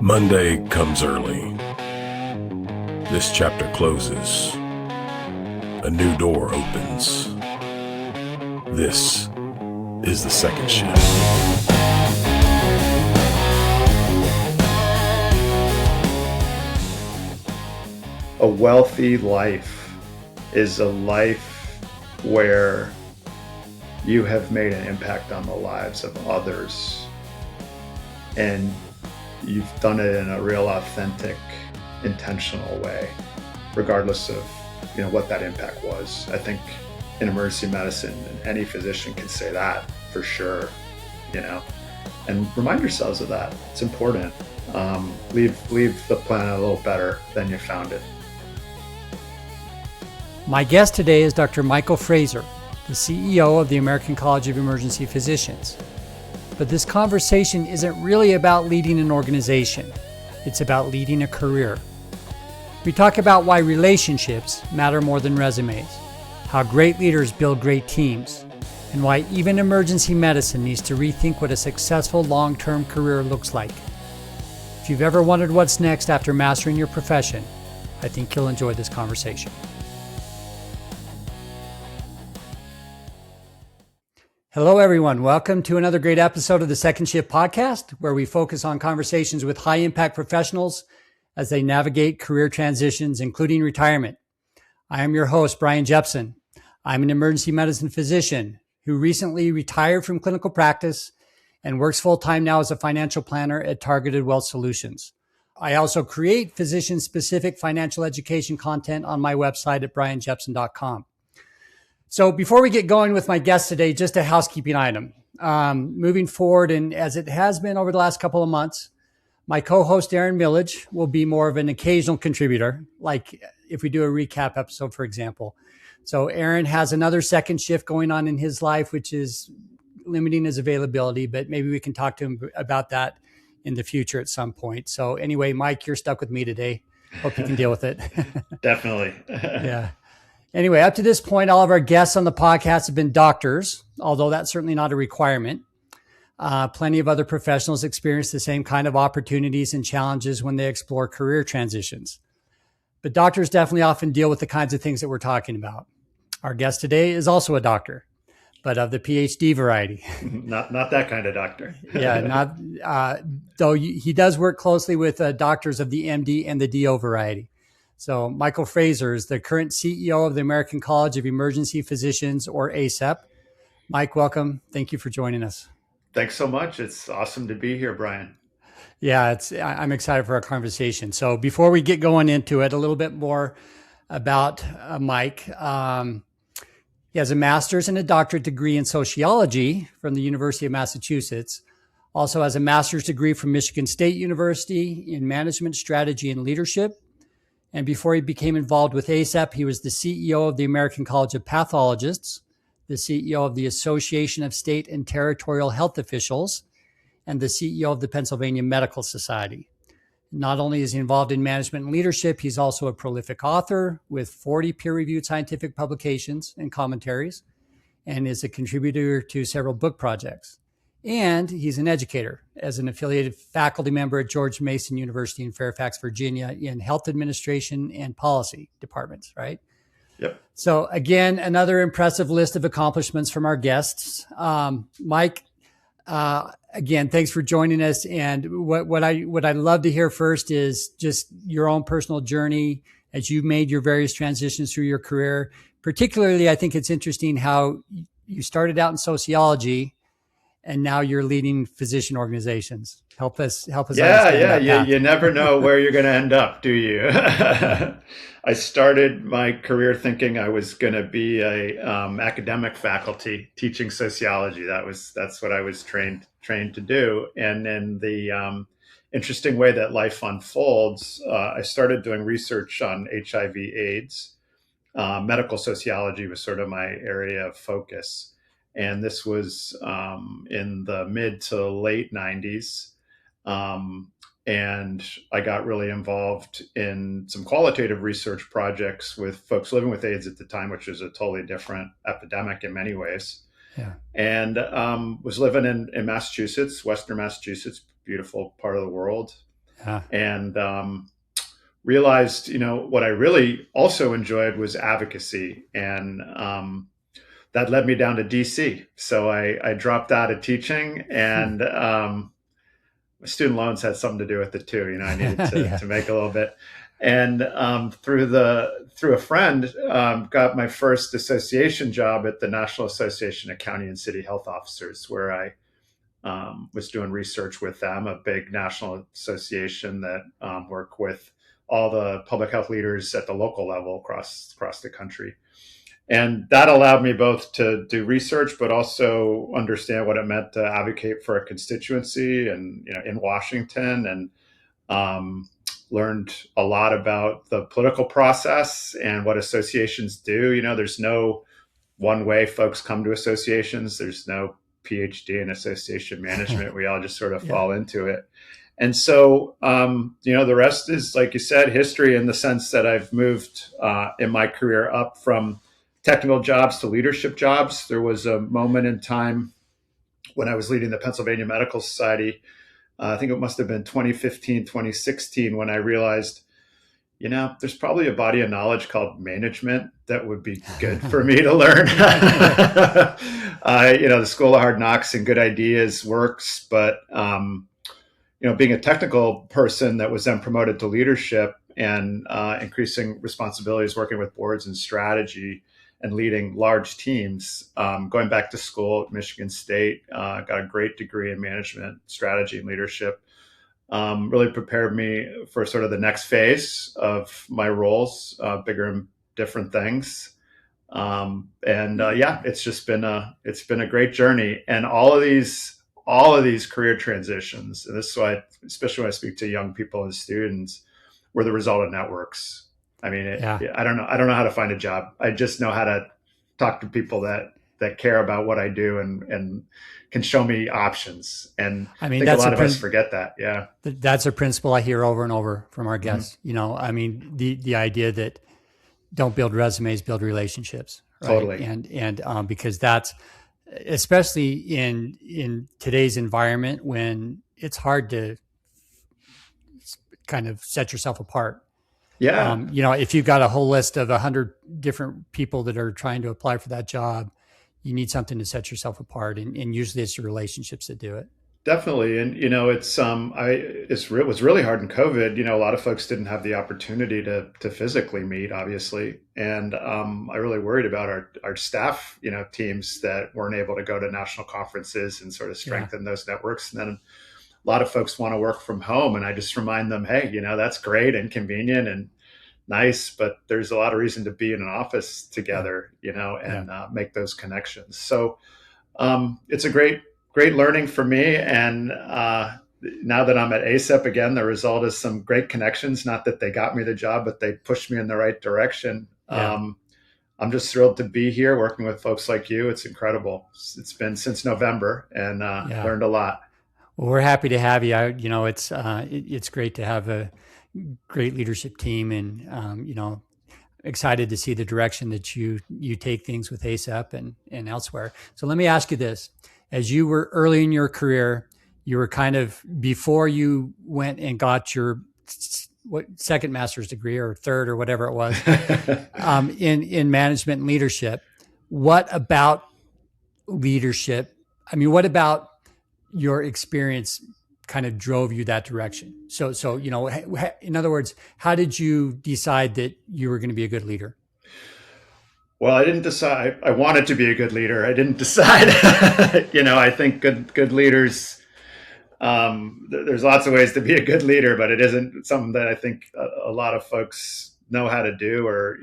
Monday comes early. This chapter closes. A new door opens. This is the second shift. A wealthy life is a life where you have made an impact on the lives of others, and you've done it in a real authentic, intentional way, regardless of what that impact was. I think in emergency medicine, any physician can say that for sure, and remind yourselves of that. It's important. Leave the planet a little better than you found it. My guest today is Dr. Michael Fraser, the CEO of the American College of Emergency Physicians. But this conversation isn't really about leading an organization. It's about leading a career. We talk about why relationships matter more than resumes, how great leaders build great teams, and why even emergency medicine needs to rethink what a successful long-term career looks like. If you've ever wondered what's next after mastering your profession, I think you'll enjoy this conversation. Hello, everyone. Welcome to another great episode of the Second Shift podcast, where we focus on conversations with high-impact professionals as they navigate career transitions, including retirement. I am your host, Brian Jepson. I'm an emergency medicine physician who recently retired from clinical practice and works full-time now as a financial planner at Targeted Wealth Solutions. I also create physician-specific financial education content on my website at brianjepson.com. So before we get going with my guest today, just a housekeeping item. Moving forward, and as it has been over the last couple of months, my co-host Aaron Millage will be more of an occasional contributor, like if we do a recap episode, for example. So Aaron has another second shift going on in his life, which is limiting his availability, but maybe we can talk to him about that in the future at some point. So anyway, Mike, you're stuck with me today. Hope you can deal with it. Definitely. Yeah. Anyway, up to this point, all of our guests on the podcast have been doctors, although that's certainly not a requirement. Plenty of other professionals experience the same kind of opportunities and challenges when they explore career transitions. But doctors definitely often deal with the kinds of things that we're talking about. Our guest today is also a doctor, but of the PhD variety. Not that kind of doctor. Yeah, though he does work closely with doctors of the MD and the DO variety. So Michael Fraser is the current CEO of the American College of Emergency Physicians, or ACEP. Mike, welcome. Thank you for joining us. Thanks so much. It's awesome to be here, Brian. Yeah, I'm excited for our conversation. So before we get going into it, a little bit more about Mike. He has a master's and a doctorate degree in sociology from the University of Massachusetts. Also has a master's degree from Michigan State University in management, strategy, and leadership. And before he became involved with ACEP, he was the CEO of the American College of Pathologists, the CEO of the Association of State and Territorial Health Officials, and the CEO of the Pennsylvania Medical Society. Not only is he involved in management and leadership, he's also a prolific author with 40 peer-reviewed scientific publications and commentaries, and is a contributor to several book projects. And he's an educator as an affiliated faculty member at George Mason University in Fairfax, Virginia, in health administration and policy departments, right? Yep. So again, another impressive list of accomplishments from our guests. Mike, again, thanks for joining us. And what I'd love to hear first is just your own personal journey as you've made your various transitions through your career. Particularly, I think it's interesting how you started out in sociology, and now you're leading physician organizations. Help us. Yeah. You never know where you're going to end up, do you? I started my career thinking I was going to be a academic faculty teaching sociology. That's what I was trained to do. And then the interesting way that life unfolds, I started doing research on HIV/AIDS. Medical sociology was sort of my area of focus. And this was in the mid to late 90s. And I got really involved in some qualitative research projects with folks living with AIDS at the time, which was a totally different epidemic in many ways. Yeah. And was living in Massachusetts, Western Massachusetts, beautiful part of the world. Yeah. and realized, what I really also enjoyed was advocacy, and that led me down to DC. So I dropped out of teaching, and student loans had something to do with it too. I needed to Yeah. to make a little bit, and through a friend, got my first association job at the National Association of County and City Health Officers, where I was doing research with them, a big national association that work with all the public health leaders at the local level across the country. And that allowed me both to do research, but also understand what it meant to advocate for a constituency, and in Washington, and learned a lot about the political process and what associations do. There's no one way folks come to associations. There's no PhD in association management. We all just sort of Yeah. fall into it. And so, the rest is, like you said, history, in the sense that I've moved in my career up from technical jobs to leadership jobs. There was a moment in time when I was leading the Pennsylvania Medical Society. I think it must have been 2015, 2016, when I realized, there's probably a body of knowledge called management that would be good for me to learn. The School of Hard Knocks and Good Ideas works, but being a technical person that was then promoted to leadership and increasing responsibilities, working with boards and strategy and leading large teams, going back to school at Michigan State, got a great degree in management, strategy, and leadership. Really prepared me for sort of the next phase of my roles, bigger and different things. It's just been a great journey, and all of these career transitions. And this is why, especially when I speak to young people and students, were the result of networks. I mean, Yeah. I don't know how to find a job. I just know how to talk to people that care about what I do, and can show me options. And I I mean, think a that's lot a of us forget that. Yeah. that's a principle I hear over and over from our guests. I mean, the idea that don't build resumes, build relationships, right? Totally. And because that's, especially in today's environment, when it's hard to kind of set yourself apart. Yeah. If you've got a whole list of 100 different people that are trying to apply for that job, you need something to set yourself apart, and usually it's your relationships that do it. Definitely. And it was really hard in COVID. A lot of folks didn't have the opportunity to physically meet, obviously. And I really worried about our staff, teams that weren't able to go to national conferences and sort of strengthen those networks. And then a lot of folks want to work from home, and I just remind them, hey, that's great and convenient and nice, but there's a lot of reason to be in an office together, and make those connections. So it's a great learning for me. And now that I'm at ACEP again, the result is some great connections. Not that they got me the job, but they pushed me in the right direction. Yeah. I'm just thrilled to be here working with folks like you. It's incredible. It's been since November, and learned a lot. Well, we're happy to have you. It's great to have a great leadership team, and excited to see the direction that you take things with ACEP and elsewhere. So let me ask you this: as you were early in your career, you were kind of before you went and got your second master's degree or third or whatever it was in management and leadership. What about leadership? I mean, what about your experience kind of drove you that direction? So in other words, how did you decide that you were going to be a good leader? Well, I didn't decide. I wanted to be a good leader. I didn't decide. I think good leaders. There's lots of ways to be a good leader, but it isn't something that I think a lot of folks know how to do, or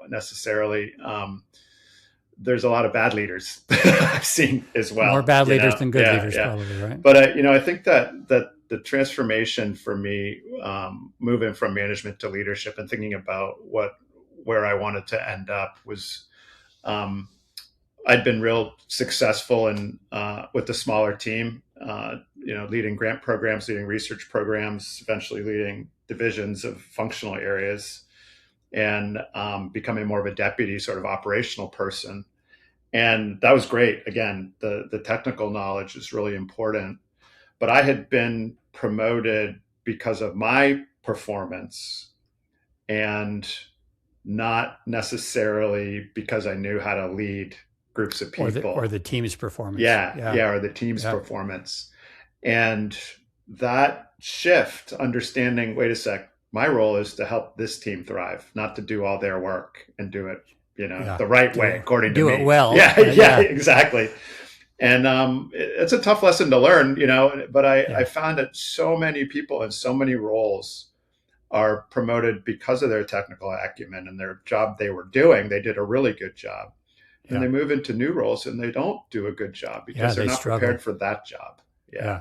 necessarily. There's a lot of bad leaders I've seen as well. More bad leaders than good leaders, probably, right? But I think that the transformation for me, moving from management to leadership and thinking about where I wanted to end up, was I'd been real successful with the smaller team, leading grant programs, leading research programs, eventually leading divisions of functional areas, and becoming more of a deputy sort of operational person. And that was great. Again, the technical knowledge is really important. But I had been promoted because of my performance and not necessarily because I knew how to lead groups of people or the team's performance. Or the team's performance. And that shift, understanding, wait a sec, my role is to help this team thrive, not to do all their work and do it, the right way, according to me. Do it well. Yeah, exactly. And it's a tough lesson to learn, but I found that so many people in so many roles are promoted because of their technical acumen and their job they were doing. They did a really good job. And they move into new roles and they don't do a good job because they're not prepared for that job. Yeah.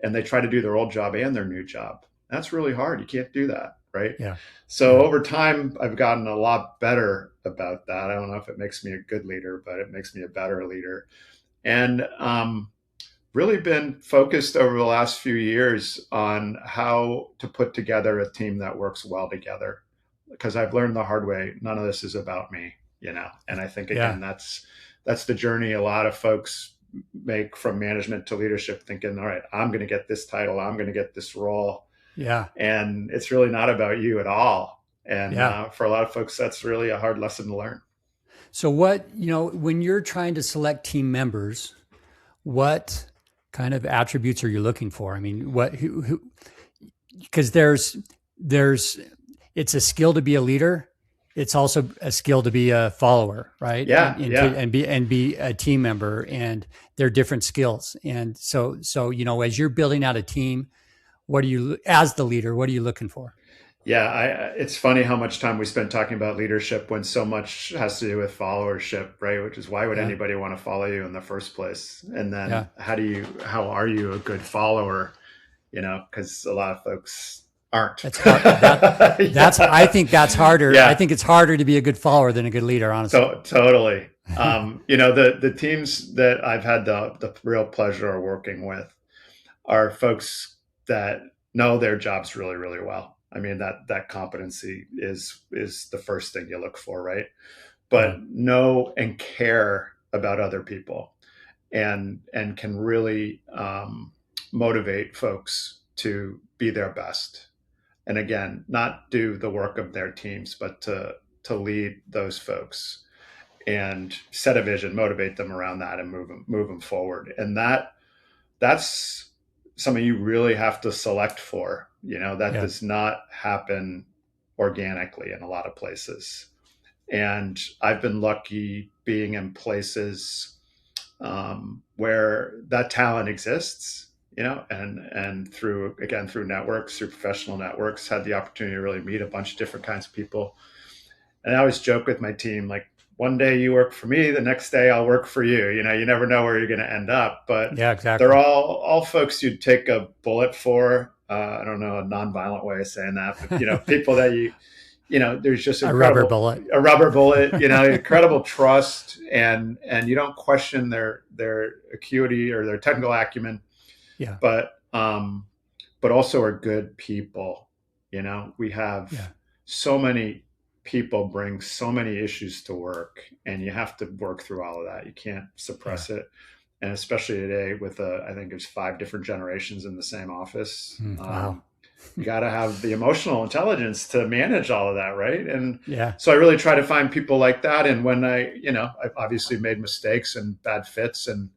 And they try to do their old job and their new job. That's really hard. You can't do that. Right. Yeah. So over time, I've gotten a lot better about that. I don't know if it makes me a good leader, but it makes me a better leader. And really been focused over the last few years on how to put together a team that works well together. Because I've learned the hard way, none of this is about me, and I think, again, that's the journey a lot of folks make from management to leadership, thinking, all right, I'm going to get this title, I'm going to get this role. Yeah. And it's really not about you at all. And for a lot of folks, that's really a hard lesson to learn. So what, when you're trying to select team members, what kind of attributes are you looking for? I mean, because it's a skill to be a leader. It's also a skill to be a follower, right? And be a team member, and they're different skills. And so, as you're building out a team, as the leader, what are you looking for? Yeah, it's funny how much time we spend talking about leadership when so much has to do with followership, right? Which is, why would anybody want to follow you in the first place? And then how are you a good follower? Because a lot of folks aren't. That's hard. I think that's harder. I think it's harder to be a good follower than a good leader, honestly. Totally. The teams that I've had the real pleasure of working with are folks that know their jobs really, really well. I mean, that competency is the first thing you look for, right? But know and care about other people, and can really motivate folks to be their best. And again, not do the work of their teams, but to lead those folks and set a vision, motivate them around that, and move them forward. And that's something you really have to select for. That does not happen organically in a lot of places. And I've been lucky being in places where that talent exists, and through networks, through professional networks, had the opportunity to really meet a bunch of different kinds of people. And I always joke with my team, like, one day you work for me, the next day I'll work for you. You never know where you're going to end up, but exactly. They're all folks you'd take a bullet for. I don't know a nonviolent way of saying that, but people that there's just a rubber bullet, incredible trust, and you don't question their acuity or their technical acumen. Yeah. But also are good people. We have so many people bring so many issues to work, and you have to work through all of that. You can't suppress it. And especially today with I think there's 5 different generations in the same office. Wow. You got to have the emotional intelligence to manage all of that. Right. And so I really try to find people like that. And when I've obviously made mistakes and bad fits, and,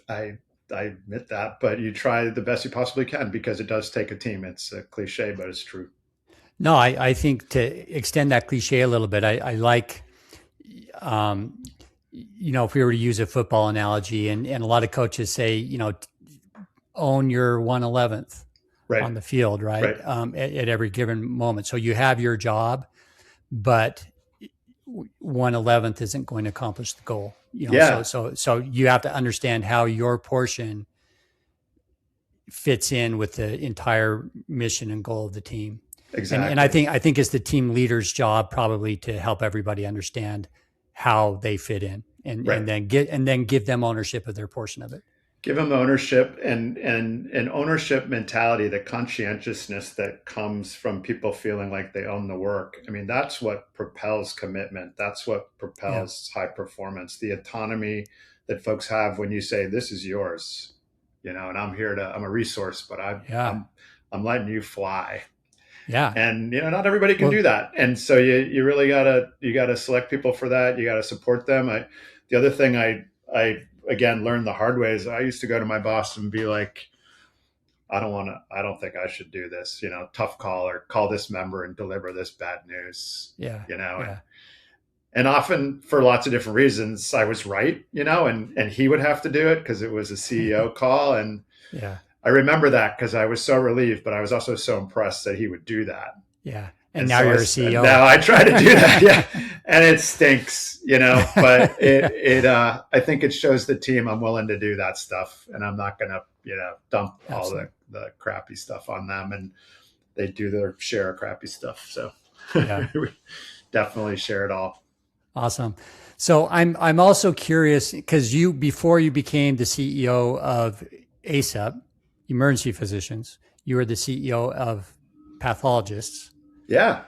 I admit that, but you try the best you possibly can, because it does take a team. It's a cliche, but it's true. No, I think, to extend that cliche a little bit, I like, if we were to use a football analogy, and a lot of coaches say, own your 1/11th on the field, right? At every given moment. So you have your job, but 1/11th isn't going to accomplish the goal. So you have to understand how your portion fits in with the entire mission and goal of the team. Exactly. And I think it's the team leader's job probably to help everybody understand how they fit in, and then give them ownership of their portion of it. Give them ownership, and an ownership mentality, the conscientiousness that comes from people feeling like they own the work. I mean, that's what propels commitment. That's what propels high performance. The autonomy that folks have when you say, this is yours, and I'm a resource, but Yeah. I'm letting you fly. Yeah. And not everybody can Well, do that, and so you really gotta select people for that. You gotta support them. The other thing I again learned the hard way is I used to go to my boss and be like, I don't think I should do this, tough call, or call this member and deliver this bad news, yeah. Yeah. and often for lots of different reasons I was right, and he would have to do it because it was a CEO call. And Yeah. I remember that because I was so relieved, but I was also so impressed that he would do that. Yeah. And now So you're a CEO. now I try to do that. Yeah. And it stinks, but I think it shows the team I'm willing to do that stuff, and I'm not going to, dump all the crappy stuff on them, and they do their share of crappy stuff. So Yeah. we definitely share it all. Awesome. So I'm also curious because before you became the CEO of ACEP, Emergency Physicians, you were the CEO of Pathologists. Yeah.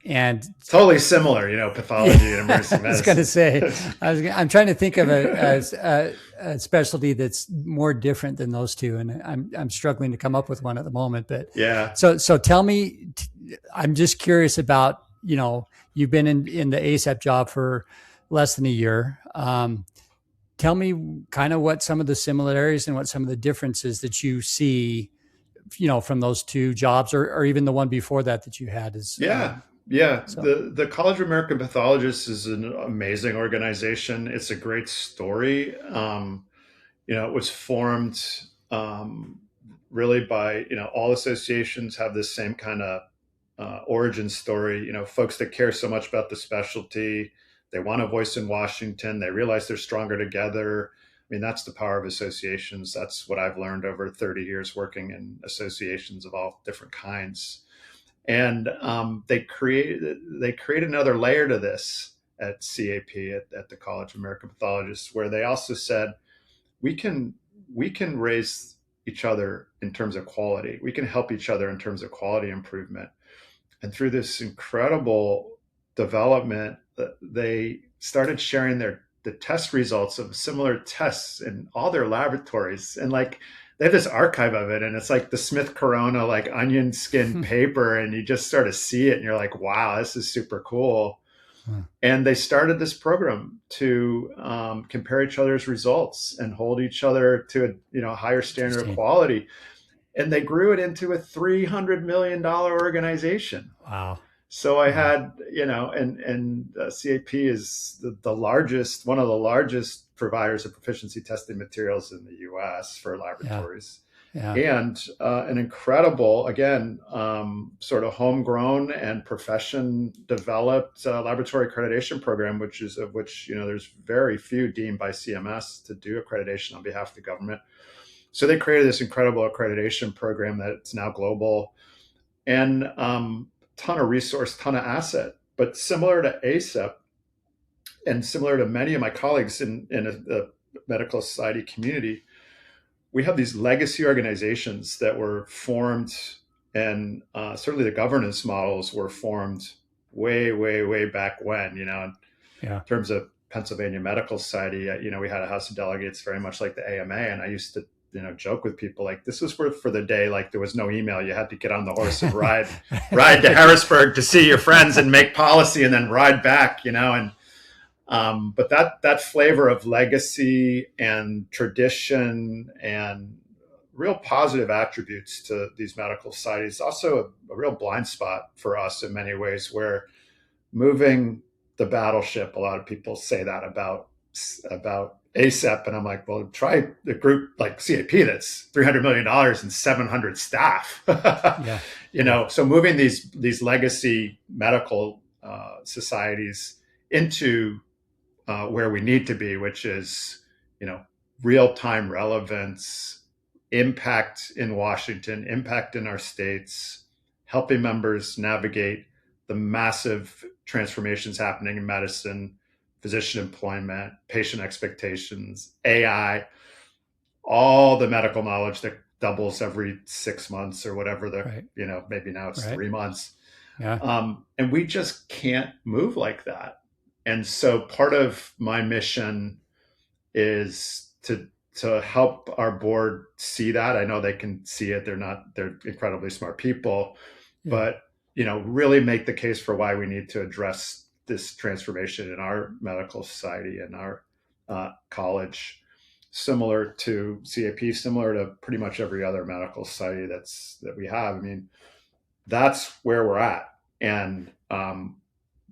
And totally similar, pathology and emergency medicine. I was going to say, I'm trying to think of a specialty that's more different than those two, and I'm struggling to come up with one at the moment. But yeah. So tell me, I'm just curious about, you've been in the ACEP job for less than a year. Tell me kind of what some of the similarities and what some of the differences that you see, from those two jobs, or even the one before that you had is. Yeah. So. The College of American Pathologists is an amazing organization. It's a great story. It was formed really by, all associations have this same kind of origin story. Folks that care so much about the specialty, they want a voice in Washington. They realize they're stronger together. I mean, that's the power of associations. That's what I've learned over 30 years working in associations of all different kinds. And they created another layer to this at CAP, at the College of American Pathologists, where they also said we can raise each other in terms of quality. We can help each other in terms of quality improvement. And through this incredible development, they started sharing the test results of similar tests in all their laboratories, and they have this archive of it, and it's like the Smith Corona, onion skin paper, and you just sort of see it and you're like, wow, this is super cool. And they started this program to compare each other's results and hold each other to a higher standard of quality. And they grew it into a $300 million organization. Wow. So I had, and CAP is the largest, one of the largest providers of proficiency testing materials in the U.S. for laboratories. Yeah. And an incredible, again, sort of homegrown and profession developed laboratory accreditation program, which there's very few deemed by CMS to do accreditation on behalf of the government. So they created this incredible accreditation program that's now global, and ton of resource, ton of asset. But similar to ACEP, and similar to many of my colleagues in the medical society community, we have these legacy organizations that were formed, and certainly the governance models were formed way back when, in terms of Pennsylvania Medical Society. We had a House of Delegates very much like the AMA, and I used to joke with people like, this was for the day, there was no email. You had to get on the horse and ride to Harrisburg to see your friends and make policy, and then ride back, and but that flavor of legacy and tradition and real positive attributes to these medical societies, also a real blind spot for us in many ways, where moving the battleship, a lot of people say that about ACEP, and I'm like, well, try a group like CAP that's $300 million and 700 staff. So moving these legacy medical societies into where we need to be, which is real-time relevance, impact in Washington, impact in our states, helping members navigate the massive transformations happening in medicine, physician employment, patient expectations, AI, all the medical knowledge that doubles every 6 months or whatever maybe now it's 3 months. Yeah. And we just can't move like that. And so part of my mission is to to help our board see that. I know they can see it. They're incredibly smart people, but really make the case for why we need to address this transformation in our medical society and our college, similar to CAP, similar to pretty much every other medical society that we have. I mean, that's where we're at. And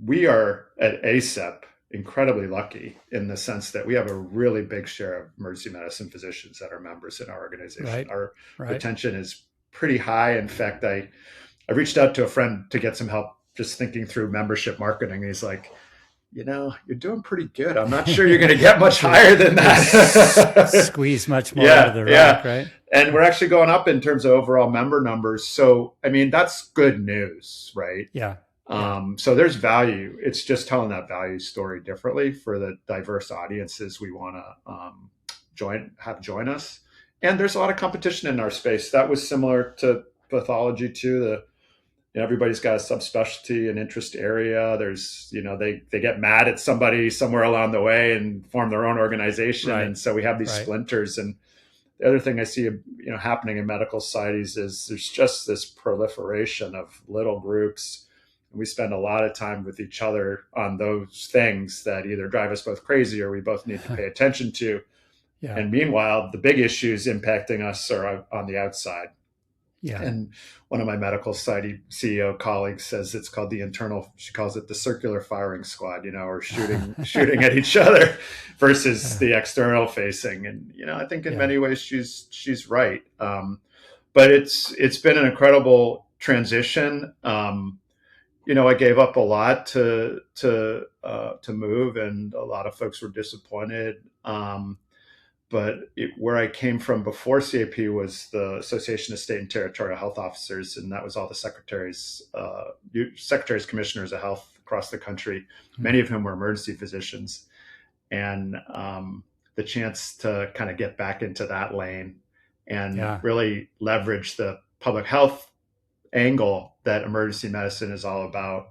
we are at ACEP incredibly lucky in the sense that we have a really big share of emergency medicine physicians that are members in our organization. Right. Our retention is pretty high. In fact, I reached out to a friend to get some help just thinking through membership marketing. He's like, you're doing pretty good. I'm not sure you're going to get much higher than that. Squeeze much more out of the rock, right? And we're actually going up in terms of overall member numbers. So, I mean, that's good news, right? Yeah. So there's value. It's just telling that value story differently for the diverse audiences we want to join us. And there's a lot of competition in our space. That was similar to pathology too. Everybody's got a subspecialty and interest area. There's, they get mad at somebody somewhere along the way and form their own organization. Right. And so we have these splinters. And the other thing I see, happening in medical societies is there's just this proliferation of little groups. And we spend a lot of time with each other on those things that either drive us both crazy or we both need to pay attention to. Yeah. And meanwhile, the big issues impacting us are on the outside. Yeah. And one of my medical society CEO colleagues says it's called she calls it the circular firing squad, or shooting at each other versus the external facing. And, I think in many ways she's right. But it's been an incredible transition. I gave up a lot to move, and a lot of folks were disappointed. But where I came from before CAP was the Association of State and Territorial Health Officers, and that was all the secretaries, commissioners of health across the country, many of whom were emergency physicians. And the chance to kind of get back into that lane and really leverage the public health angle that emergency medicine is all about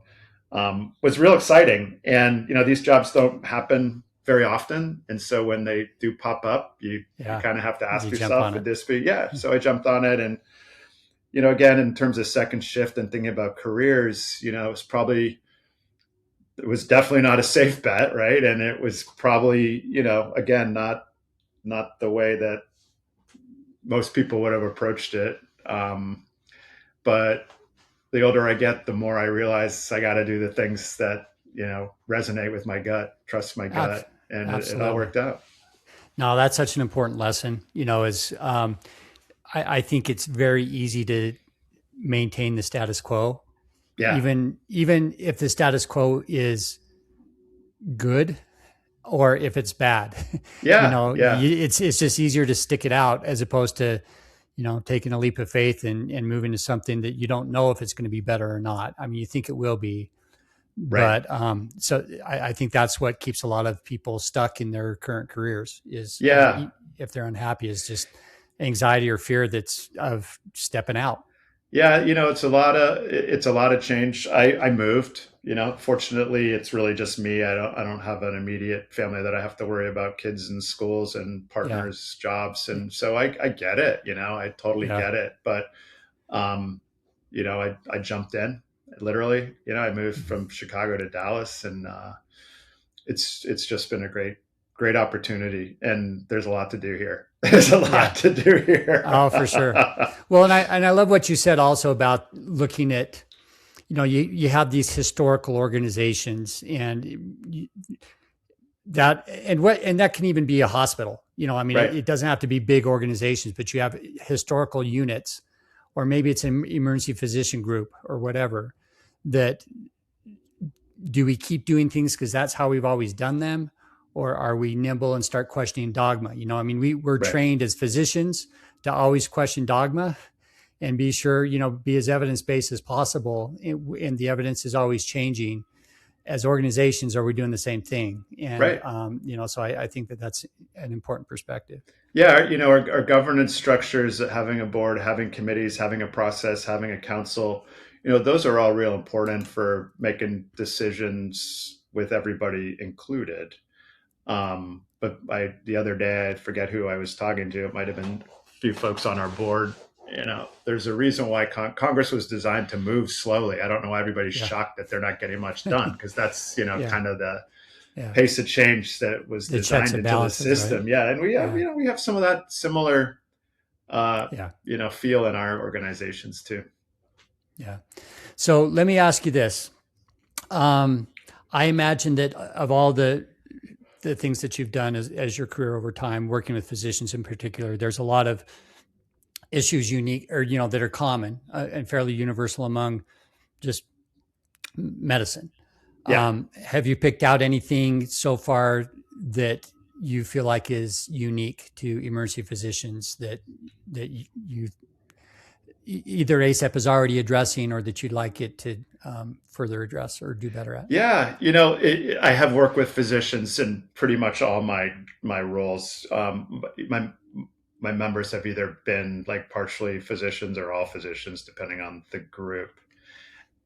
was real exciting. And, these jobs don't happen very often. And so when they do pop up, you kind of have to ask yourself, would this be? So I jumped on it. And, again, in terms of second shift and thinking about careers, it was definitely not a safe bet. Right. And it was probably, again, not the way that most people would have approached it. But the older I get, the more I realize I got to do the things that, resonate with my gut, trust my gut. And it all worked out. No, that's such an important lesson, I think it's very easy to maintain the status quo. Yeah. Even if the status quo is good or if it's bad, it's just easier to stick it out as opposed to, taking a leap of faith and moving to something that you don't know if it's going to be better or not. I mean, you think it will be. Right. But so I think that's what keeps a lot of people stuck in their current careers is if they're unhappy is just anxiety or fear that's of stepping out. Yeah. It's a lot of change. I moved, fortunately it's really just me. I don't have an immediate family that I have to worry about, kids and schools and partners, jobs. And so I get it, I totally get it. But, I jumped in. Literally, I moved from Chicago to Dallas, and it's just been a great opportunity. And there's a lot to do here. There's a lot to do here. Oh, for sure. Well, and I love what you said also about looking at, you have these historical organizations, and that can even be a hospital. It doesn't have to be big organizations, but you have historical units, or maybe it's an emergency physician group or whatever. That do we keep doing things because that's how we've always done them, or are we nimble and start questioning dogma? We're trained as physicians to always question dogma and be sure, be as evidence-based as possible. And the evidence is always changing. As organizations, are we doing the same thing? And, so I think that's an important perspective. Yeah. Our governance structures, having a board, having committees, having a process, having a council, those are all real important for making decisions with everybody included. But the other day, I forget who I was talking to. It might have been a few folks on our board. There's a reason why Congress was designed to move slowly. I don't know why everybody's shocked that they're not getting much done, because that's, kind of the pace of change that was designed into the system. Right? Yeah. And we have, we have some of that similar, feel in our organizations too. Yeah. So let me ask you this. I imagine that of all the things that you've done as your career over time, working with physicians in particular, there's a lot of issues unique or, that are common and fairly universal among just medicine. Yeah. Have you picked out anything so far that you feel like is unique to emergency physicians that you either ACEP is already addressing or that you'd like it to further address or do better at? Yeah, I have worked with physicians in pretty much all my roles. My members have either been like partially physicians or all physicians, depending on the group.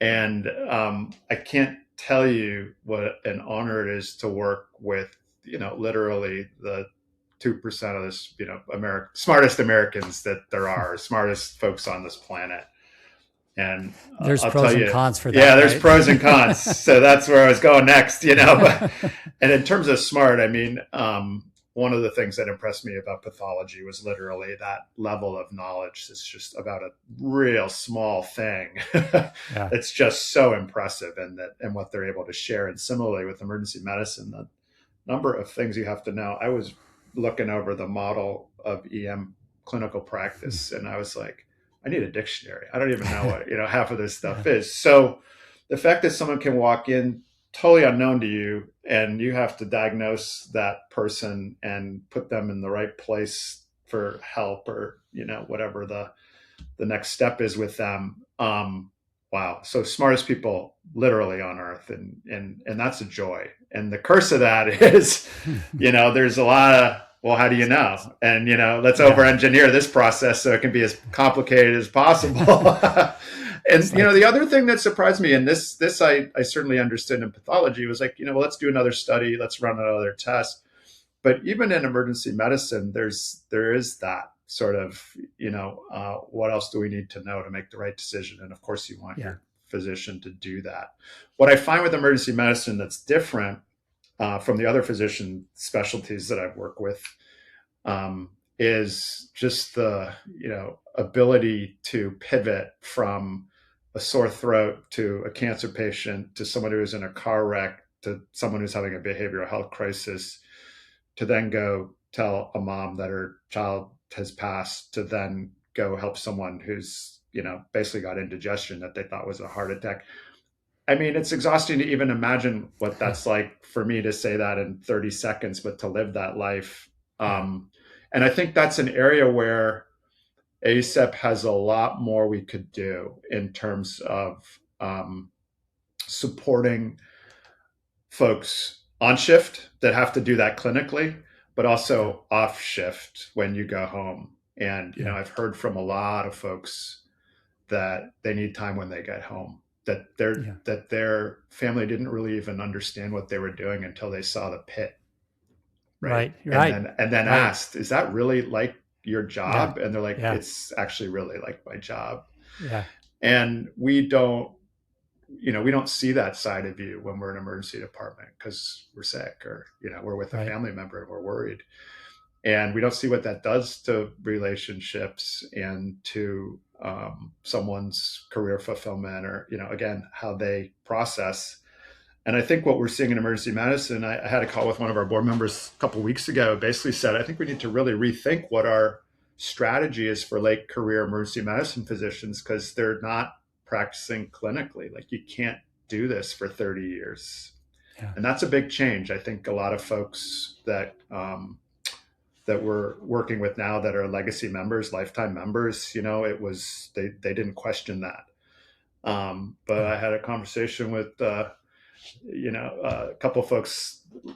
And I can't tell you what an honor it is to work with, literally the 2% of this, smartest Americans that there are, smartest folks on this planet. And there's pros and cons for that. Yeah, there's pros and cons. So that's where I was going next, And in terms of smart, I mean, one of the things that impressed me about pathology was literally that level of knowledge. It's just about a real small thing. It's just so impressive, and what they're able to share. And similarly with emergency medicine, the number of things you have to know. I was looking over the model of EM clinical practice, and I was like, I need a dictionary. I don't even know what, half of this stuff is. So the fact that someone can walk in totally unknown to you, and you have to diagnose that person and put them in the right place for help, or, whatever the next step is with them. Wow. So smartest people literally on earth. And that's a joy. And the curse of that is, there's a lot of, well, how do you know? And, let's over-engineer this process so it can be as complicated as possible. And, the other thing that surprised me, and this I certainly understood in pathology, was like, well, let's do another study. Let's run another test. But even in emergency medicine, there is that sort of, what else do we need to know to make the right decision? And of course, you want your physician to do that. What I find with emergency medicine that's different from the other physician specialties that I've worked with is just the, ability to pivot from a sore throat to a cancer patient to someone who is in a car wreck to someone who's having a behavioral health crisis, to then go tell a mom that her child has passed, to then go help someone who's, basically got indigestion that they thought was a heart attack. I mean, it's exhausting to even imagine what that's like for me to say that in 30 seconds, but to live that life. And I think that's an area where ACEP has a lot more we could do in terms of supporting folks on shift that have to do that clinically, but also off shift when you go home. And, I've heard from a lot of folks that they need time when they get home, that their family didn't really even understand what they were doing until they saw the pit. Right. And then asked, is that really like your job? And they're like, it's actually really like my job. Yeah. And we don't see that side of you when we're in an emergency department because we're sick, or, we're with a family member and we're worried. And we don't see what that does to relationships and to someone's career fulfillment, or, again, how they process. And I think what we're seeing in emergency medicine, I had a call with one of our board members a couple of weeks ago, basically said, I think we need to really rethink what our strategy is for late career emergency medicine physicians, because they're not practicing clinically. Like, you can't do this for 30 years. Yeah. And that's a big change. I think a lot of folks that we're working with now that are legacy members, lifetime members, it was, they didn't question that. But I had a conversation with, a couple of folks a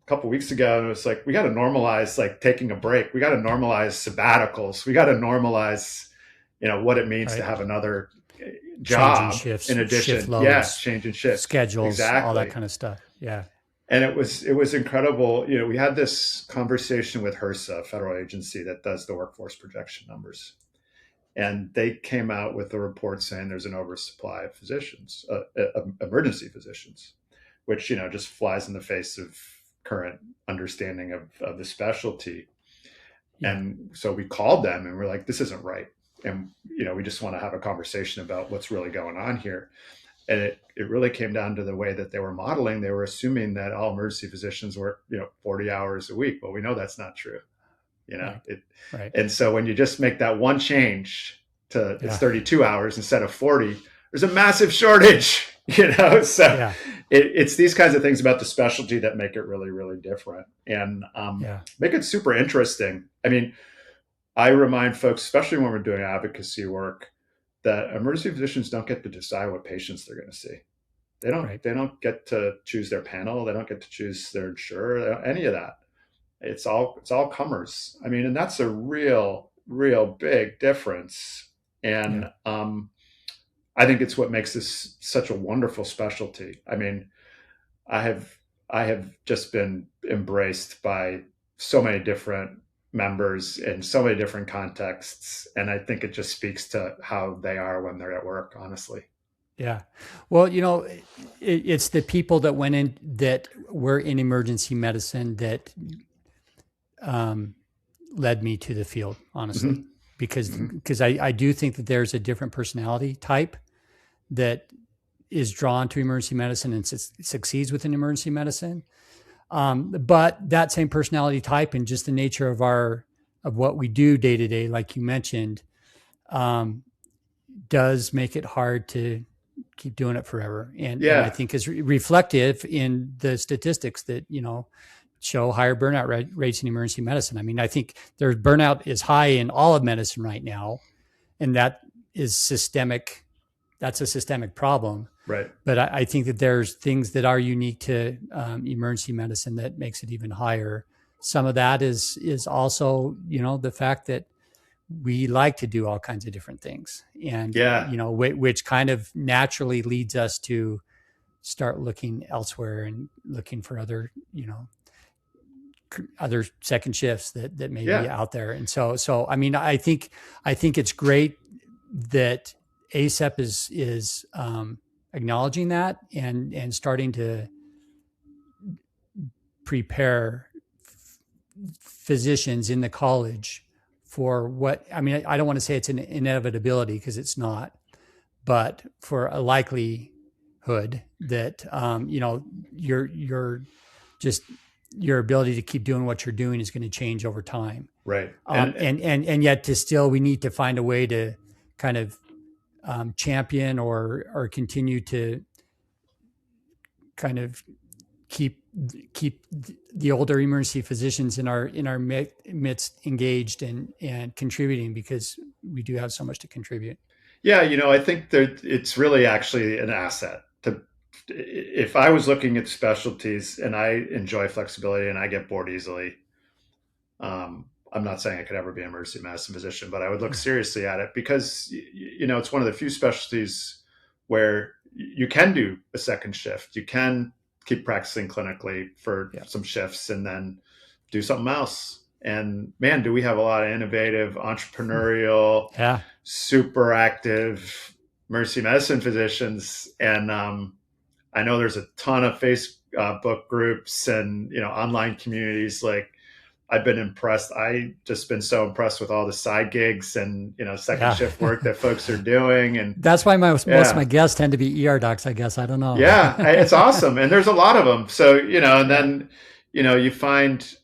couple of weeks ago, and it was like, we got to normalize like taking a break. We got to normalize sabbaticals. We got to normalize, what it means to have another job shifts, in addition. Shift loads, yes, changing shifts, schedules, exactly. all that kind of stuff. Yeah. And it was incredible. We had this conversation with HRSA, a federal agency that does the workforce projection numbers, and they came out with a report saying there's an oversupply of physicians, emergency physicians, which just flies in the face of current understanding of the specialty. Yeah. And so we called them and we're like, this isn't right, and we just want to have a conversation about what's really going on here. And it really came down to the way that they were modeling. They were assuming that all emergency physicians work 40 hours a week. Well, we know that's not true. Right. And so when you just make that one change to it's 32 hours instead of 40, there's a massive shortage. So it's these kinds of things about the specialty that make it really, really different and make it super interesting. I mean, I remind folks, especially when we're doing advocacy work, that emergency physicians don't get to decide what patients they're going to see. They don't. Right. They don't get to choose their panel. They don't get to choose their insurer. Any of that. It's all comers. I mean, and that's a real big difference. And I think it's what makes this such a wonderful specialty. I mean, I have just been embraced by so many different members in so many different contexts, and I think it just speaks to how they are when they're at work, honestly. Yeah. Well, it's the people that were in emergency medicine that led me to the field, honestly, because I do think that there's a different personality type that is drawn to emergency medicine and succeeds within emergency medicine. But that same personality type and just the nature of what we do day to day, like you mentioned, does make it hard to keep doing it forever. And I think is reflective in the statistics that, show higher burnout rates in emergency medicine. I mean, I think there's burnout is high in all of medicine right now, and that is systemic. That's a systemic problem. Right. But I think that there's things that are unique to emergency medicine that makes it even higher. Some of that is also, the fact that we like to do all kinds of different things, and which kind of naturally leads us to start looking elsewhere and looking for other, other second shifts that may be out there. And so I mean, I think it's great that ACEP is acknowledging that and starting to prepare physicians in the college for what, I mean, I don't want to say it's an inevitability because it's not, but for a likelihood that, your ability to keep doing what you're doing is going to change over time. Right. And yet we need to find a way to kind of champion or continue to kind of keep the older emergency physicians in our midst engaged and contributing, because we do have so much to contribute. Yeah, I think that it's really actually an asset. If I was looking at specialties, and I enjoy flexibility and I get bored easily, I'm not saying I could ever be an emergency medicine physician, but I would look seriously at it because, it's one of the few specialties where you can do a second shift. You can keep practicing clinically for some shifts and then do something else. And man, do we have a lot of innovative, entrepreneurial, super active emergency medicine physicians. And I know there's a ton of Facebook groups and, online communities. Like, I've been impressed. I just been so impressed with all the side gigs and, second shift work that folks are doing. And that's why most of my guests tend to be ER docs, I guess. I don't know. Yeah, it's awesome. And there's a lot of them. So, and then, you find,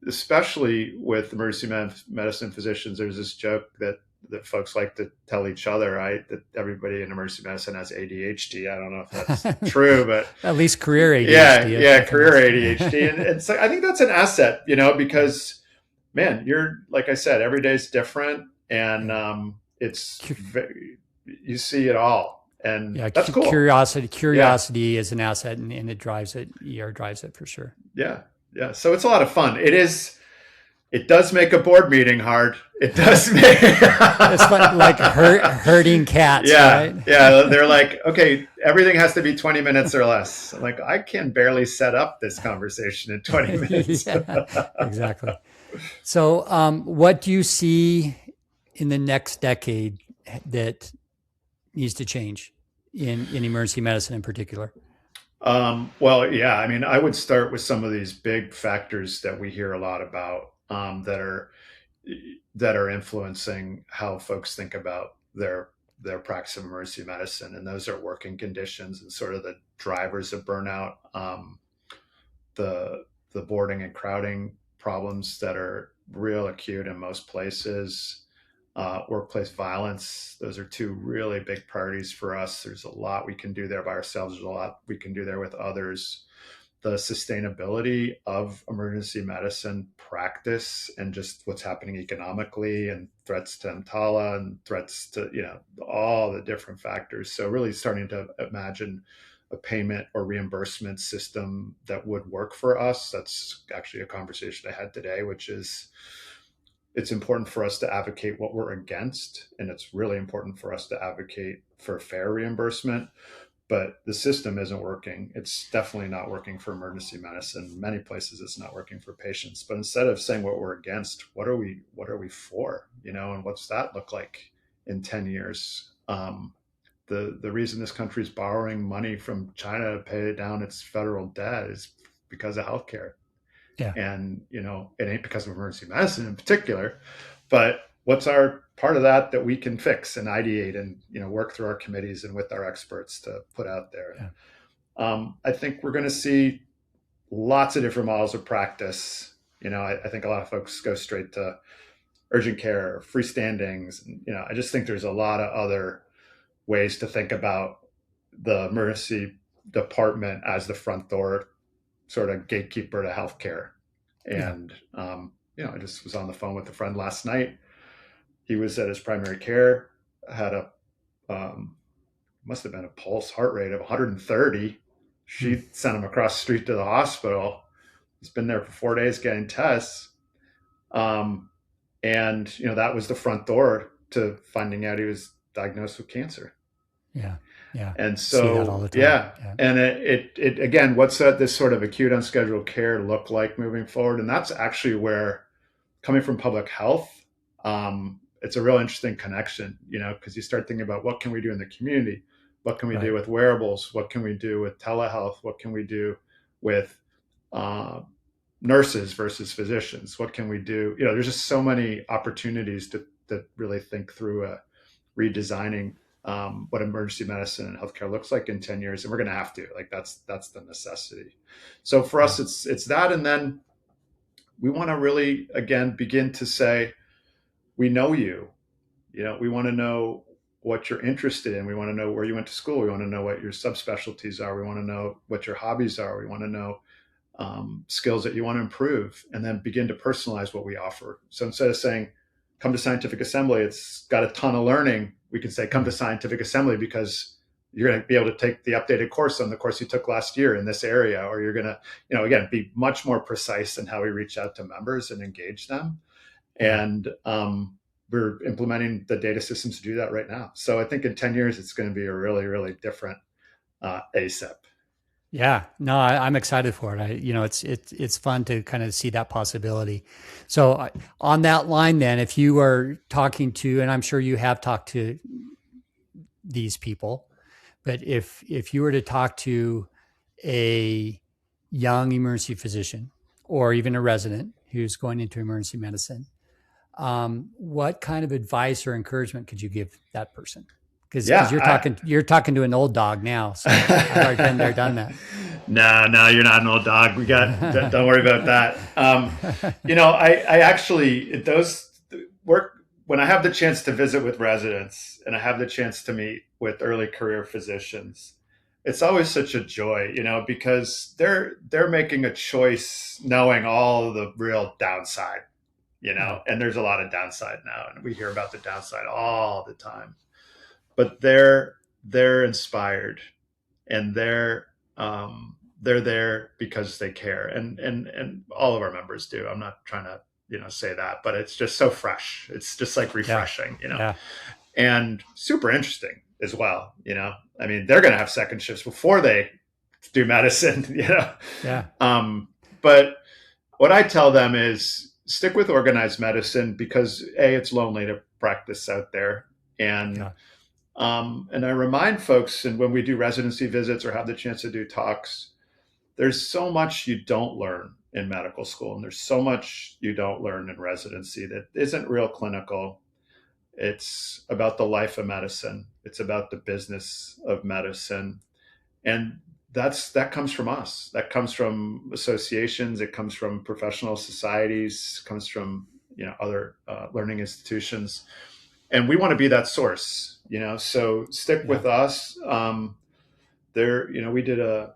especially with emergency medicine physicians, there's this joke that folks like to tell each other, right? That everybody in emergency medicine has ADHD. I don't know if that's true, but at least career ADHD. Yeah, career ADHD. And so I think that's an asset, because, man, you're, like I said, every day is different, and you see it all, and that's cool. Curiosity is an asset, and it drives it. ER drives it for sure. Yeah. So it's a lot of fun. It is. It does make a board meeting hard. It does make It's fun, like herding cats, yeah, right? yeah. They're like, okay, everything has to be 20 minutes or less. I'm like, I can barely set up this conversation in 20 minutes. Yeah, exactly. So, what do you see in the next decade that needs to change in emergency medicine in particular? Well, yeah, I mean, I would start with some of these big factors that we hear a lot about, that are influencing how folks think about their practice of emergency medicine, and those are working conditions and sort of the drivers of burnout, the the boarding and crowding problems that are real acute in most places, workplace violence. Those are two really big priorities for us. There's a lot we can do there by ourselves. There's a lot we can do there with others. The sustainability of emergency medicine practice and just what's happening economically and threats to EMTALA and threats to, all the different factors. So really starting to imagine a payment or reimbursement system that would work for us. That's actually a conversation I had today, which is it's important for us to advocate what we're against, and it's really important for us to advocate for fair reimbursement. But the system isn't working. It's definitely not working for emergency medicine. Many places it's not working for patients. But instead of saying what we're against, what are we for? And what's that look like in 10 years? The reason this country is borrowing money from China to pay down its federal debt is because of healthcare. Yeah. And, it ain't because of emergency medicine in particular, but what's our part of that we can fix and ideate and, work through our committees and with our experts to put out there. Yeah. I think we're going to see lots of different models of practice. I think a lot of folks go straight to urgent care, freestandings. I just think there's a lot of other ways to think about the emergency department as the front door sort of gatekeeper to healthcare. And, I just was on the phone with a friend last night. He was at his primary care, had must have been a pulse heart rate of 130. She sent him across the street to the hospital. He's been there for 4 days getting tests. And, that was the front door to finding out he was diagnosed with cancer. Yeah. Yeah. And so, yeah. And it again, what's this sort of acute unscheduled care look like moving forward? And that's actually where, coming from public health, it's a real interesting connection, because you start thinking about what can we do in the community? What can we do with wearables? What can we do with telehealth? What can we do with nurses versus physicians? What can we do? There's just so many opportunities to really think through redesigning what emergency medicine and healthcare looks like in 10 years. And we're going to have to, that's the necessity. So for us, it's that. And then we want to really, again, begin to say, we know you, we want to know what you're interested in. We want to know where you went to school. We want to know what your subspecialties are. We want to know what your hobbies are. We want to know skills that you want to improve, and then begin to personalize what we offer. So instead of saying, come to scientific assembly, it's got a ton of learning, we can say, come to scientific assembly because you're going to be able to take the updated course on the course you took last year in this area, or you're going to, again, be much more precise in how we reach out to members and engage them. And we're implementing the data systems to do that right now. So I think in 10 years, it's going to be a really, really different ACEP. Yeah, no, I'm excited for it. It's fun to kind of see that possibility. So on that line, then, if you are talking to, and I'm sure you have talked to these people, but if you were to talk to a young emergency physician or even a resident who's going into emergency medicine, what kind of advice or encouragement could you give that person? Because you're talking to an old dog now. So I've already been there, done that. No, you're not an old dog. Don't worry about that. I actually, when I have the chance to visit with residents and I have the chance to meet with early career physicians, it's always such a joy, because they're making a choice knowing all of the real downside, and there's a lot of downside now, and we hear about the downside all the time. But they're inspired, and they're there because they care, and all of our members do. I'm not trying to say that, but it's just so fresh. It's just like refreshing, Yeah. and super interesting as well. I mean, they're going to have second shifts before they do medicine, Yeah. But what I tell them is stick with organized medicine because it's lonely to practice out there. And, Yeah. and I remind folks, and when we do residency visits or have the chance to do talks, there's so much you don't learn in medical school, and there's so much you don't learn in residency that isn't real clinical. It's about the life of medicine. It's about the business of medicine. And that comes from us. That comes from associations. It comes from professional societies. It comes from other learning institutions, and we want to be that source. So stick with us. We did a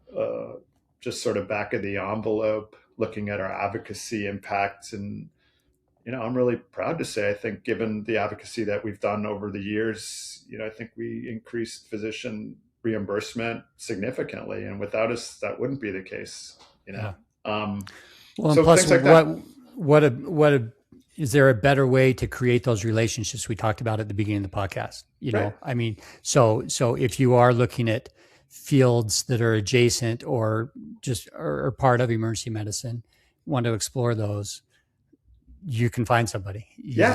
just sort of back of the envelope looking at our advocacy impacts, and I'm really proud to say I think given the advocacy that we've done over the years, I think we increased physician reimbursement significantly, and without us that wouldn't be the case. Well, so and plus, things like that. Is there a better way to create those relationships we talked about at the beginning of the podcast? Right. I mean, so if you are looking at fields that are adjacent or just are part of emergency medicine, want to explore those, you can find somebody. You can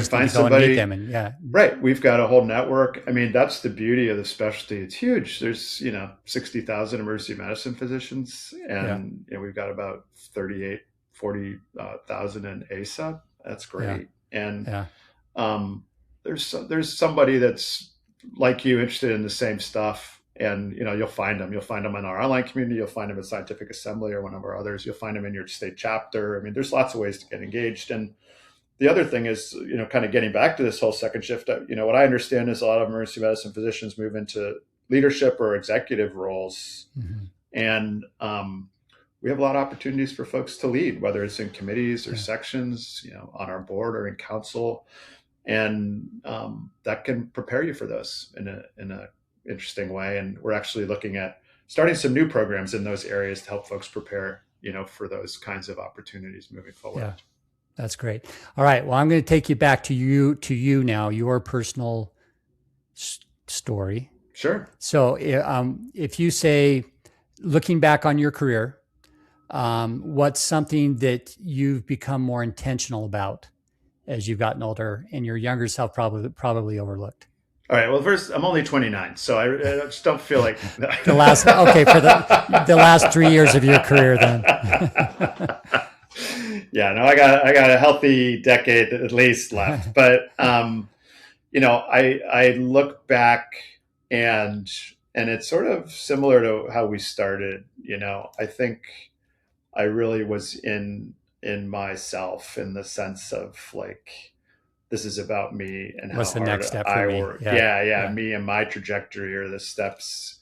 find somebody. And meet them right. We've got a whole network. I mean, that's the beauty of the specialty. It's huge. There's 60,000 emergency medicine physicians, and we've got about 40,000 in ACEP. That's great. And there's somebody that's like you, interested in the same stuff. And you'll find them. You'll find them in our online community. You'll find them at Scientific Assembly or one of our others. You'll find them in your state chapter. I mean, there's lots of ways to get engaged. And the other thing is, kind of getting back to this whole second shift. What I understand is a lot of emergency medicine physicians move into leadership or executive roles, and we have a lot of opportunities for folks to lead, whether it's in committees or sections, on our board or in council, and that can prepare you for those in a interesting way. And we're actually looking at starting some new programs in those areas to help folks prepare, for those kinds of opportunities moving forward. Yeah, that's great. All right. Well, I'm going to take you back to you now, your personal story. Sure. So if you say, looking back on your career, what's something that you've become more intentional about as you've gotten older and your younger self probably overlooked? All right. Well, first, I'm only 29, so I just don't feel like the last. Okay, for the last 3 years of your career, then. Yeah. No, I got a healthy decade at least left, but I look back and it's sort of similar to how we started. I think I really was in myself in the sense of like, this is about me and what's how the hard next step I for me? work. Yeah, me and my trajectory are the steps.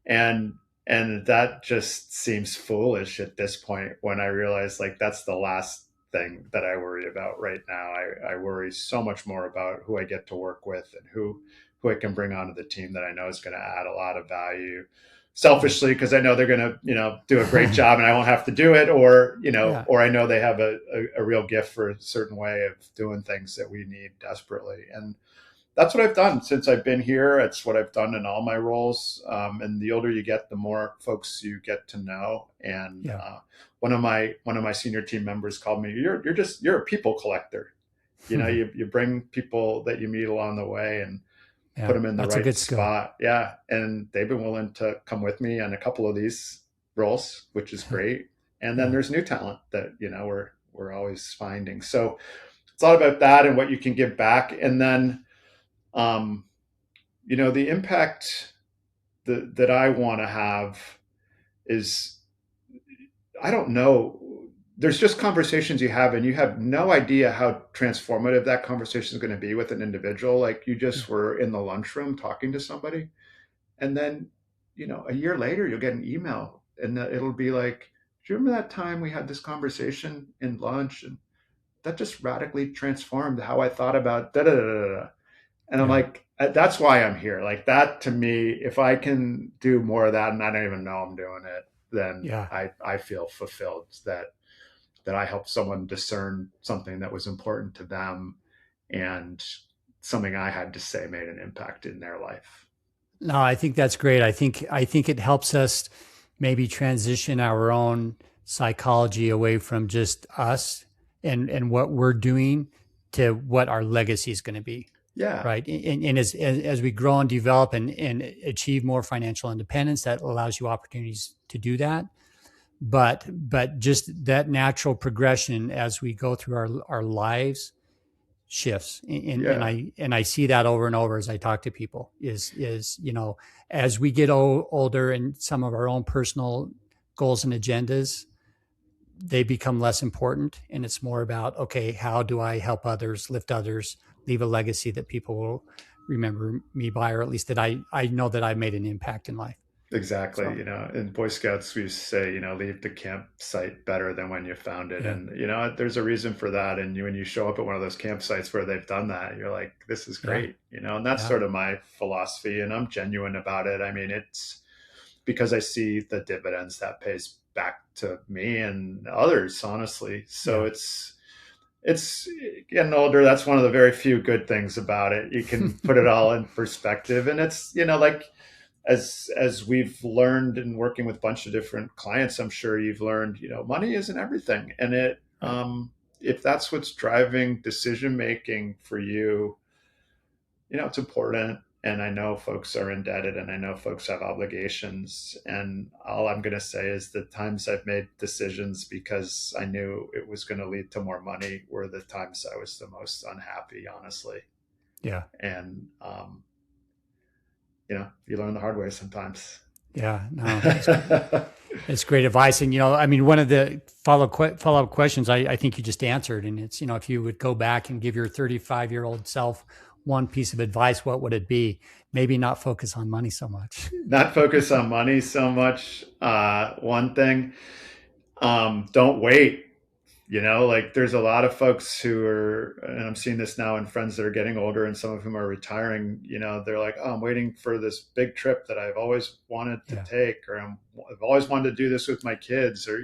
And that just seems foolish at this point when I realize like that's the last thing that I worry about right now. I worry so much more about who I get to work with and who I can bring onto the team that I know is going to add a lot of value. Selfishly, because I know they're going to, do a great job and I won't have to do it, or, or I know they have a real gift for a certain way of doing things that we need desperately. And that's what I've done since I've been here. It's what I've done in all my roles. And the older you get, the more folks you get to know. And one of my senior team members called me, you're a people collector. You bring people that you meet along the way and put them in the right spot. Yeah. And they've been willing to come with me on a couple of these roles, which is great. And then there's new talent that, we're always finding. So it's a lot about that and what you can give back. And then, the impact that I want to have is, I don't know, there's just conversations you have and you have no idea how transformative that conversation is going to be with an individual. Like you just were in the lunchroom talking to somebody. And then, a year later, you'll get an email and it'll be like, do you remember that time we had this conversation in lunch? And that just radically transformed how I thought about da da da da da. And I'm like, that's why I'm here. Like that to me, if I can do more of that and I don't even know I'm doing it, then I feel fulfilled that that I helped someone discern something that was important to them, and something I had to say made an impact in their life. No, I think that's great. I think it helps us maybe transition our own psychology away from just us and what we're doing to what our legacy is going to be. Yeah. Right. And as we grow and develop and achieve more financial independence, that allows you opportunities to do that. But just that natural progression as we go through our lives shifts. And I see that over and over as I talk to people is, as we get older and some of our own personal goals and agendas, they become less important. And it's more about, okay, how do I help others, lift others, leave a legacy that people will remember me by, or at least that I know that I made an impact in life. Exactly. So, In Boy Scouts, we used to say, leave the campsite better than when you found it. yeah, And, there's a reason for that. And when you show up at one of those campsites where they've done that, you're like, this is yeah, great, and that's yeah, sort of my philosophy. And I'm genuine about it. I mean, it's because I see the dividends that pays back to me and others, honestly. So yeah. it's getting older. That's one of the very few good things about it. You can put it all in perspective. And it's, like, as we've learned in working with a bunch of different clients, I'm sure you've learned, money isn't everything. And Right. if that's what's driving decision making for you, it's important. And I know folks are indebted, and I know folks have obligations. And all I'm going to say is the times I've made decisions because I knew it was going to lead to more money were the times I was the most unhappy, honestly. Yeah. And, you learn the hard way sometimes. Yeah. No, it's great advice. And, I mean, one of the follow-up questions I think you just answered, and it's, if you would go back and give your 35-year-old self one piece of advice, what would it be? Maybe not focus on money so much. Not focus on money so much. One thing, don't wait. Like there's a lot of folks who are, and I'm seeing this now in friends that are getting older, and some of whom are retiring. They're like, oh, I'm waiting for this big trip that I've always wanted to Yeah. take, or I've always wanted to do this with my kids, or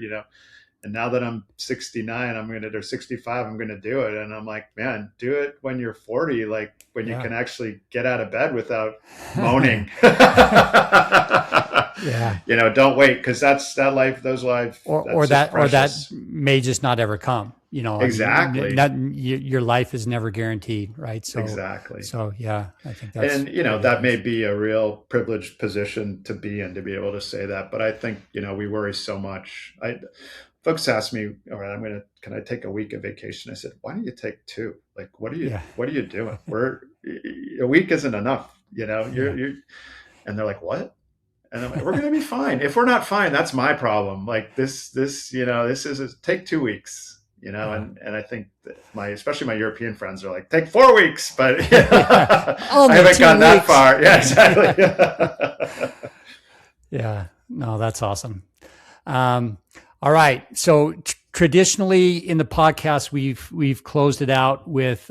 and now that I'm 69, or 65, I'm gonna do it. And I'm like, man, do it when you're 40, like when you can actually get out of bed without moaning. Yeah. Don't wait, because that life, those lives, or that may just not ever come. Exactly. I mean, your life is never guaranteed, right? So exactly. So yeah, I think that's, and that may be a real privileged position to be in, to be able to say that. But I think we worry so much. Folks ask me, all right, can I take a week of vacation? I said, why don't you take 2? Like, what are you doing? A week isn't enough, you're, and they're like, what? And I'm like, we're going to be fine. If we're not fine, that's my problem. Like this take 2 weeks, and I think that especially my European friends are like, take 4 weeks, but I haven't gone that far. Yeah, exactly. Yeah, no, that's awesome. All right. So traditionally in the podcast, we've closed it out with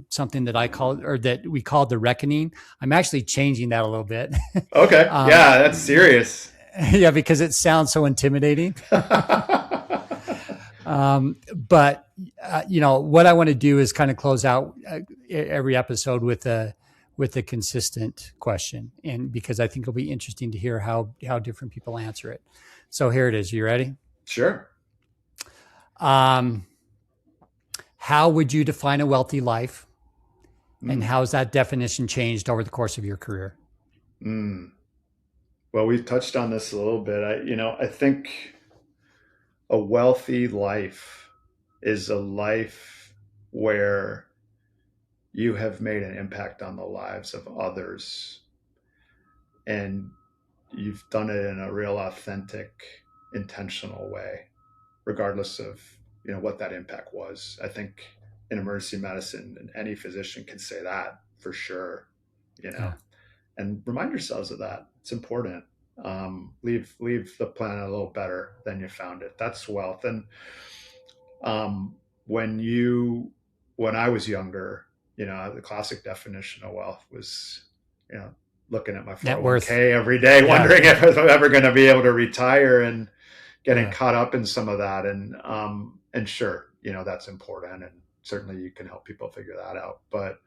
something that that we called the reckoning. I'm actually changing that a little bit. Okay. Yeah, that's serious. Yeah, because it sounds so intimidating. But what I want to do is kind of close out every episode with a consistent question, and because I think it'll be interesting to hear how different people answer it. So here it is. You ready? Sure. How would you define a wealthy life? And how has that definition changed over the course of your career? Well, we've touched on this a little bit. I think a wealthy life is a life where you have made an impact on the lives of others, and you've done it in a real authentic, intentional way, regardless of what that impact was. I think in emergency medicine, and any physician can say that for sure. Yeah. And remind yourselves of that. It's important. Leave the planet a little better than you found it. That's wealth. And when I was younger, the classic definition of wealth was looking at my 401k every day, wondering if I'm ever going to be able to retire, and getting caught up in some of that. And and sure, that's important, and certainly you can help people figure that out. But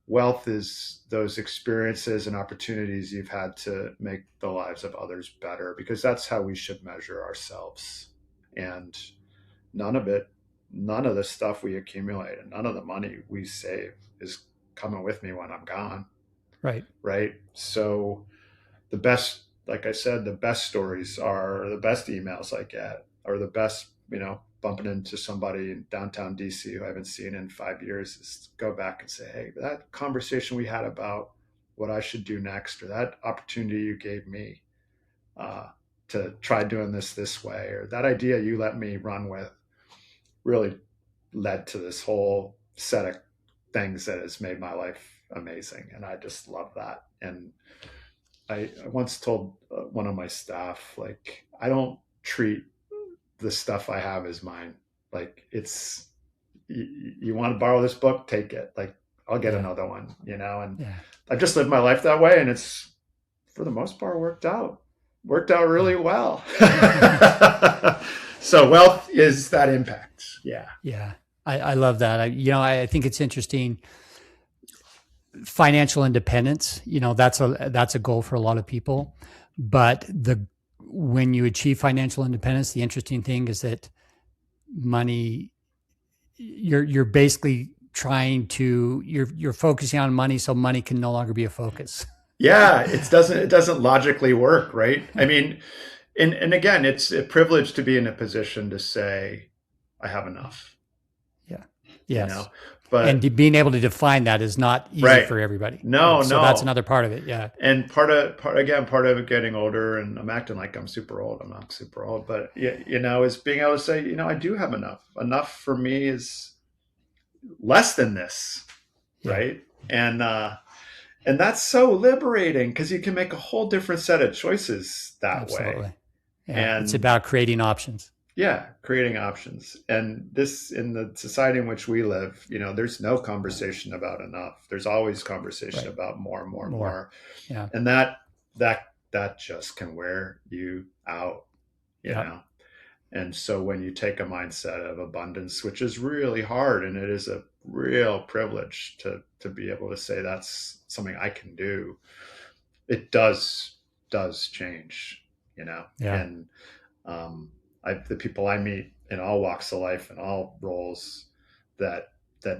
wealth is those experiences and opportunities you've had to make the lives of others better, because that's how we should measure ourselves. And none of the stuff we accumulate and none of the money we save is coming with me when I'm gone. Right. So the best, like I said, the best stories are the best emails I get, or the best, bumping into somebody in downtown DC who I haven't seen in 5 years, is go back and say, hey, that conversation we had about what I should do next, or that opportunity you gave me to try doing this way, or that idea you let me run with really led to this whole set of things that has made my life amazing. And I just love that. And I once told one of my staff, like, I don't treat the stuff I have as mine. Like, it's, you want to borrow this book, take it. Like, I'll get another one, and I've just lived my life that way. And it's, for the most part, worked out really well. So wealth is that impact. Yeah. Yeah. I love that. I think it's interesting. Financial independence, that's a goal for a lot of people, but when you achieve financial independence, the interesting thing is that money, you're basically you're focusing on money, so money can no longer be a focus. Yeah, it doesn't logically work, right? I mean, and again, it's a privilege to be in a position to say, I have enough. Yeah. Yes. And being able to define that is not easy for everybody. No. That's another part of it. Yeah. And part of getting older, and I'm acting like I'm super old. I'm not super old, but is being able to say, I do have enough. Enough for me is less than this. Yeah. Right. And that's so liberating, because you can make a whole different set of choices that way. Yeah. And it's about creating options. Yeah, creating options. And this, in the society in which we live, there's no conversation about enough. There's always conversation about more and more and more. Yeah. And that just can wear you out, you know. And so when you take a mindset of abundance, which is really hard, and it is a real privilege to be able to say that's something I can do, it does change, Yeah. And the people I meet in all walks of life and all roles that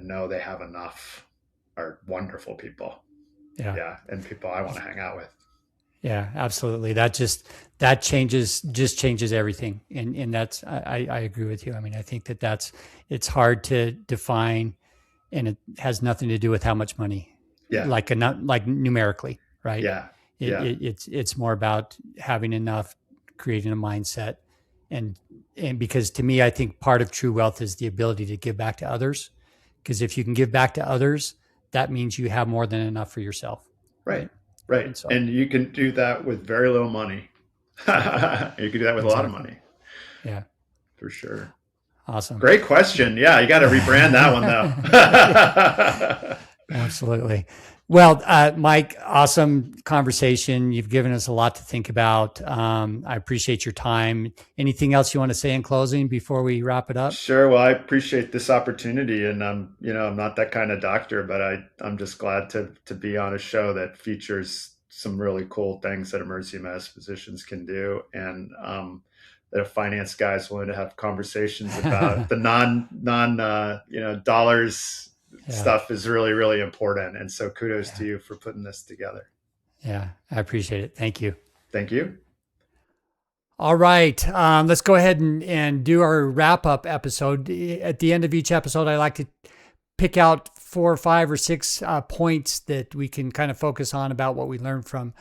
know they have enough are wonderful people. Yeah. And people I want to hang out with. Yeah, absolutely. That changes everything. And that's, I agree with you. I mean, I think it's hard to define, and it has nothing to do with how much money, like numerically, right? Yeah. It's more about having enough, creating a mindset. And because to me, I think part of true wealth is the ability to give back to others. Because if you can give back to others, that means you have more than enough for yourself. Right. And you can do that with very little money. You can do that with a lot of money. Yeah. For sure. Awesome. Great question. Yeah, you got to rebrand that one though. Absolutely. Well, Mike, awesome conversation. You've given us a lot to think about. I appreciate your time. Anything else you want to say in closing before we wrap it up? Sure. Well, I appreciate this opportunity, and I'm not that kind of doctor, but I'm just glad to be on a show that features some really cool things that emergency medicine physicians can do, and that a finance guy is willing to have conversations about the non dollars. Stuff is really, really important. And so kudos to you for putting this together. Yeah, I appreciate it. Thank you. Thank you. All right. Let's go ahead and do our wrap up episode. At the end of each episode, I like to pick out 4 or 5 or 6 points that we can kind of focus on about what we learned from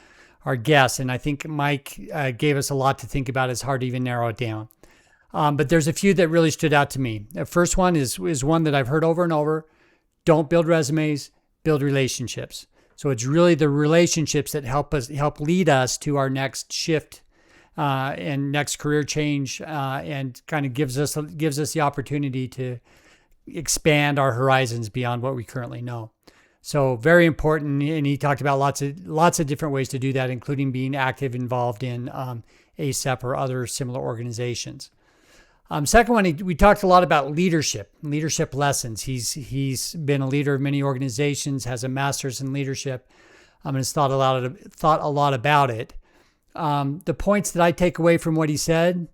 our guests. And I think Mike gave us a lot to think about. It's hard to even narrow it down. But there's a few that really stood out to me. The first one is one that I've heard over and over. Don't build resumes, build relationships. So it's really the relationships that help lead us to our next shift and next career change, and kind of gives us the opportunity to expand our horizons beyond what we currently know. So very important. And he talked about lots of different ways to do that, including being active, involved in ACEP or other similar organizations. Second one, we talked a lot about leadership lessons. He's been a leader of many organizations, has a master's in leadership, and has thought a lot about it. The points that I take away from what he said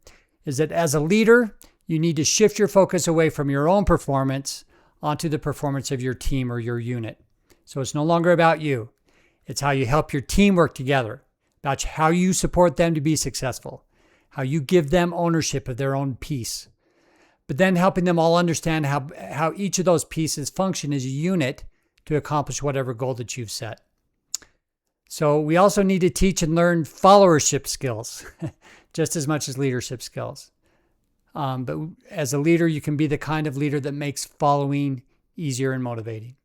is that as a leader, you need to shift your focus away from your own performance onto the performance of your team or your unit. So it's no longer about you. It's how you help your team work together, about how you support them to be successful, how you give them ownership of their own piece, but then helping them all understand how each of those pieces function as a unit to accomplish whatever goal that you've set. So we also need to teach and learn followership skills, just as much as leadership skills. But as a leader, you can be the kind of leader that makes following easier and motivating.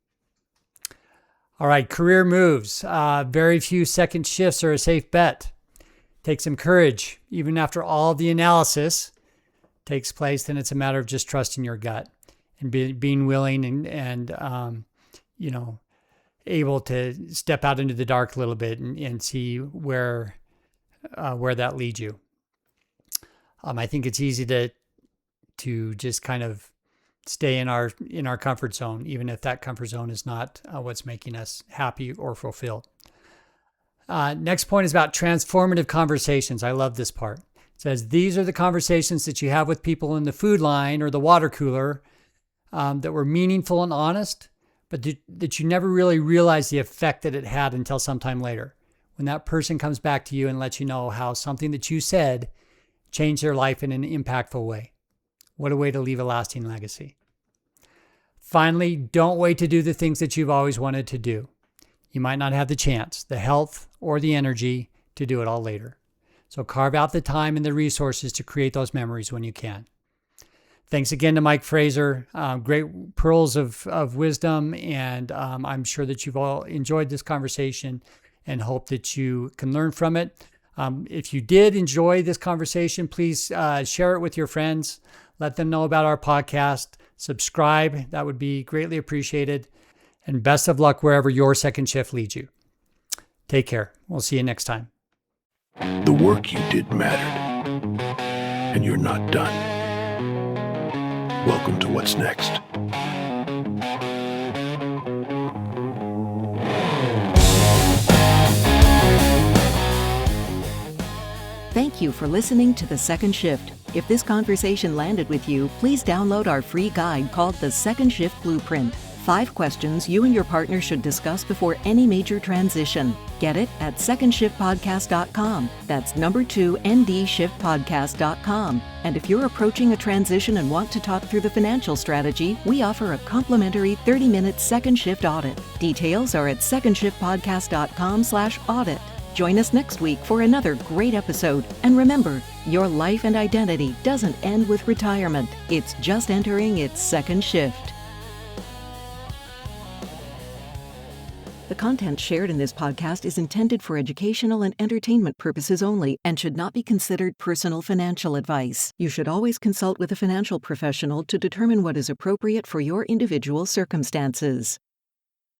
All right, career moves. Very few second shifts are a safe bet. Take some courage. Even after all the analysis takes place, then it's a matter of just trusting your gut and being willing and able to step out into the dark a little bit and see where that leads you. I think it's easy to just kind of stay in our comfort zone, even if that comfort zone is not what's making us happy or fulfilled. Next point is about transformative conversations. I love this part. It says, these are the conversations that you have with people in the food line or the water cooler that were meaningful and honest, but that you never really realized the effect that it had until sometime later, when that person comes back to you and lets you know how something that you said changed their life in an impactful way. What a way to leave a lasting legacy. Finally, don't wait to do the things that you've always wanted to do. You might not have the chance, the health, or the energy to do it all later. So carve out the time and the resources to create those memories when you can. Thanks again to Mike Fraser. Great pearls of wisdom, and I'm sure that you've all enjoyed this conversation and hope that you can learn from it. If you did enjoy this conversation, please share it with your friends. Let them know about our podcast. Subscribe. That would be greatly appreciated. And best of luck wherever your second shift leads you. Take care. We'll see you next time. The work you did mattered, and you're not done. Welcome to What's Next. Thank you for listening to The Second Shift. If this conversation landed with you, please download our free guide called The Second Shift Blueprint. 5 questions you and your partner should discuss before any major transition. Get it at secondshiftpodcast.com. That's number 2 ndshiftpodcast.com. And if you're approaching a transition and want to talk through the financial strategy, we offer a complimentary 30-minute second shift audit. Details are at secondshiftpodcast.com/audit. Join us next week for another great episode. And remember, your life and identity doesn't end with retirement. It's just entering its second shift. The content shared in this podcast is intended for educational and entertainment purposes only and should not be considered personal financial advice. You should always consult with a financial professional to determine what is appropriate for your individual circumstances.